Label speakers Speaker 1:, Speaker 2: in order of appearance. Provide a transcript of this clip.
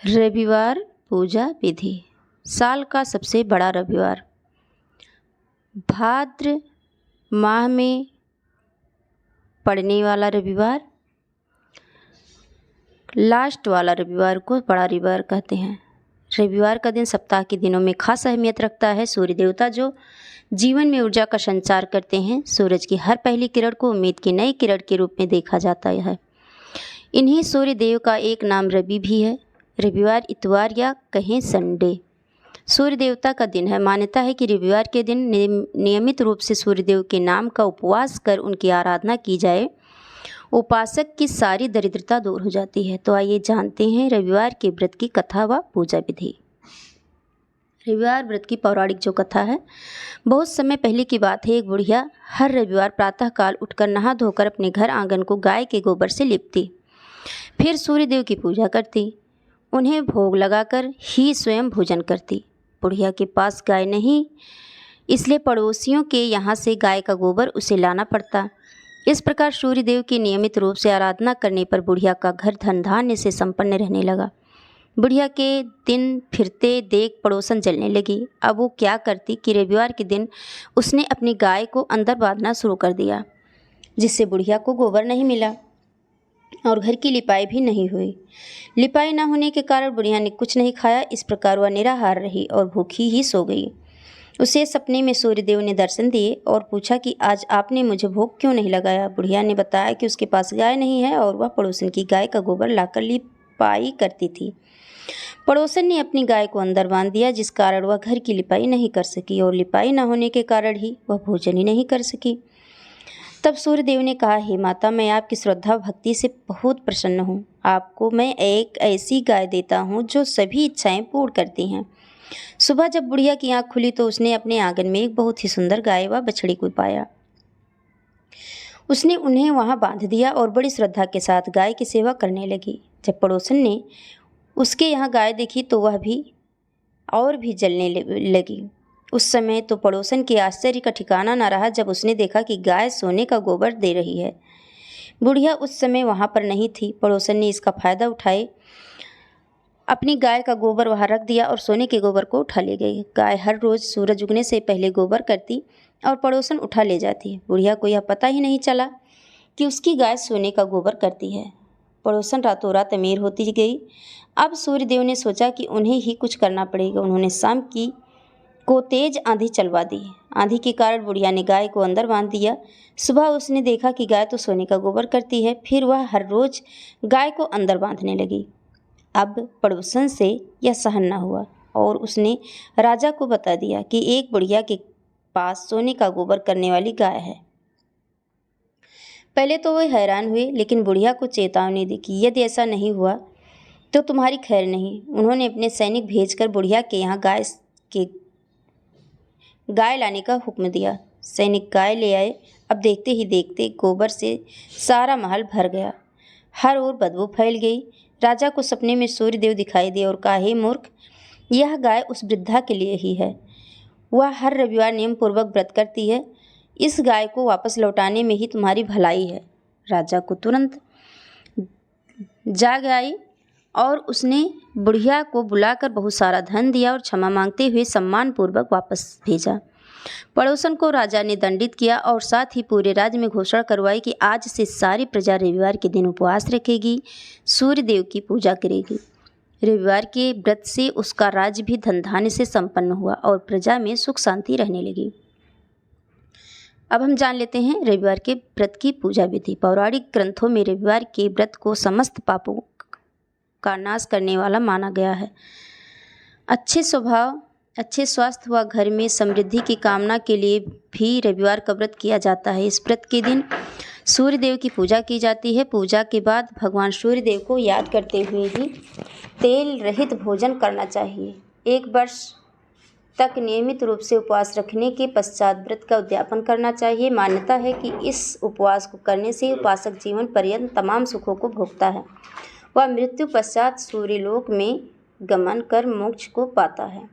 Speaker 1: रविवार पूजा विधि। साल का सबसे बड़ा रविवार, भाद्र माह में पड़ने वाला रविवार, लास्ट वाला रविवार को बड़ा रविवार कहते हैं। रविवार का दिन सप्ताह के दिनों में खास अहमियत रखता है। सूर्य देवता जो जीवन में ऊर्जा का संचार करते हैं, सूरज की हर पहली किरण को उम्मीद की नई किरण के रूप में देखा जाता है। इन्हीं सूर्य देव का एक नाम रवि भी है। रविवार, इतवार या कहें संडे सूर्य देवता का दिन है। मान्यता है कि रविवार के दिन नियमित रूप से सूर्य देव के नाम का उपवास कर उनकी आराधना की जाए, उपासक की सारी दरिद्रता दूर हो जाती है। तो आइए जानते हैं रविवार के व्रत की कथा व पूजा विधि। रविवार व्रत की पौराणिक जो कथा है, बहुत समय पहले की बात है। एक बुढ़िया हर रविवार प्रातःकाल उठकर नहा धोकर अपने घर आंगन को गाय के गोबर से लिपती, फिर सूर्य देव की पूजा करती, उन्हें भोग लगाकर ही स्वयं भोजन करती। बुढ़िया के पास गाय नहीं, इसलिए पड़ोसियों के यहाँ से गाय का गोबर उसे लाना पड़ता। इस प्रकार सूर्य देव की नियमित रूप से आराधना करने पर बुढ़िया का घर धन धान्य से संपन्न रहने लगा। बुढ़िया के दिन फिरते देख पड़ोसन जलने लगी। अब वो क्या करती कि रविवार के दिन उसने अपनी गाय को अंदर बांधना शुरू कर दिया, जिससे बुढ़िया को गोबर नहीं मिला और घर की लिपाई भी नहीं हुई। लिपाई न होने के कारण बुढ़िया ने कुछ नहीं खाया। इस प्रकार वह निराहार रही और भूखी ही सो गई। उसे सपने में सूर्यदेव ने दर्शन दिए और पूछा कि आज आपने मुझे भोग क्यों नहीं लगाया। बुढ़िया ने बताया कि उसके पास गाय नहीं है और वह पड़ोसन की गाय का गोबर लाकर लिपाई करती थी। पड़ोसन ने अपनी गाय को अंदर बांध दिया, जिस कारण वह घर की लिपाई नहीं कर सकी और लिपाई न होने के कारण ही वह भोजन ही नहीं कर सकी। तब सूर्यदेव ने कहा, हे माता, मैं आपकी श्रद्धा भक्ति से बहुत प्रसन्न हूँ। आपको मैं एक ऐसी गाय देता हूँ जो सभी इच्छाएं पूर्ण करती हैं। सुबह जब बुढ़िया की आंख खुली तो उसने अपने आंगन में एक बहुत ही सुंदर गाय व बछड़ी को पाया। उसने उन्हें वहां बांध दिया और बड़ी श्रद्धा के साथ गाय की सेवा करने लगी। जब पड़ोसन ने उसके यहाँ गाय देखी तो वह भी और भी जलने लगी। उस समय तो पड़ोसन के आश्चर्य का ठिकाना न रहा जब उसने देखा कि गाय सोने का गोबर दे रही है। बुढ़िया उस समय वहाँ पर नहीं थी। पड़ोसन ने इसका फायदा उठाए अपनी गाय का गोबर वहाँ रख दिया और सोने के गोबर को उठा ले गई। गाय हर रोज़ सूरज उगने से पहले गोबर करती और पड़ोसन उठा ले जाती। बुढ़िया को यह पता ही नहीं चला कि उसकी गाय सोने का गोबर करती है। पड़ोसन रातों रात अमीर होती गई। अब सूर्यदेव ने सोचा कि उन्हें ही कुछ करना पड़ेगा। उन्होंने शाम को तेज आंधी चलवा दी। आंधी के कारण बुढ़िया ने गाय को अंदर बांध दिया। सुबह उसने देखा कि गाय तो सोने का गोबर करती है। फिर वह हर रोज गाय को अंदर बांधने लगी। अब पड़ोसन से यह सहन न हुआ और उसने राजा को बता दिया कि एक बुढ़िया के पास सोने का गोबर करने वाली गाय है। पहले तो वे हैरान हुए, लेकिन बुढ़िया को चेतावनी दी कि यदि ऐसा नहीं हुआ तो तुम्हारी खैर नहीं। उन्होंने अपने सैनिक भेजकर बुढ़िया के यहाँ गाय लाने का हुक्म दिया। सैनिक गाय ले आए। अब देखते ही देखते गोबर से सारा महल भर गया। हर ओर बदबू फैल गई। राजा को सपने में सूर्यदेव दिखाई दिए और कहा, हे मूर्ख, यह गाय उस वृद्धा के लिए ही है। वह हर रविवार नियम पूर्वक व्रत करती है। इस गाय को वापस लौटाने में ही तुम्हारी भलाई है। राजा को तुरंत जाग आई और उसने बुढ़िया को बुलाकर बहुत सारा धन दिया और क्षमा मांगते हुए सम्मान पूर्वक वापस भेजा। पड़ोसन को राजा ने दंडित किया और साथ ही पूरे राज्य में घोषणा करवाई कि आज से सारी प्रजा रविवार के दिन उपवास रखेगी, सूर्य देव की पूजा करेगी। रविवार के व्रत से उसका राज्य भी धन धान्य से संपन्न हुआ और प्रजा में सुख शांति रहने लगी। अब हम जान लेते हैं रविवार के व्रत की पूजा विधि। पौराणिक ग्रंथों में रविवार के व्रत को समस्त पापों का नाश करने वाला माना गया है। अच्छे स्वभाव, अच्छे स्वास्थ्य व घर में समृद्धि की कामना के लिए भी रविवार का व्रत किया जाता है। इस व्रत के दिन सूर्य देव की पूजा की जाती है। पूजा के बाद भगवान सूर्य देव को याद करते हुए ही तेल रहित भोजन करना चाहिए। 1 वर्ष तक नियमित रूप से उपवास रखने के पश्चात व्रत का उद्यापन करना चाहिए। मान्यता है कि इस उपवास को करने से उपासक जीवन पर्यंत तमाम सुखों को भोगता है। वह मृत्यु पश्चात सूर्यलोक में गमन कर मोक्ष को पाता है।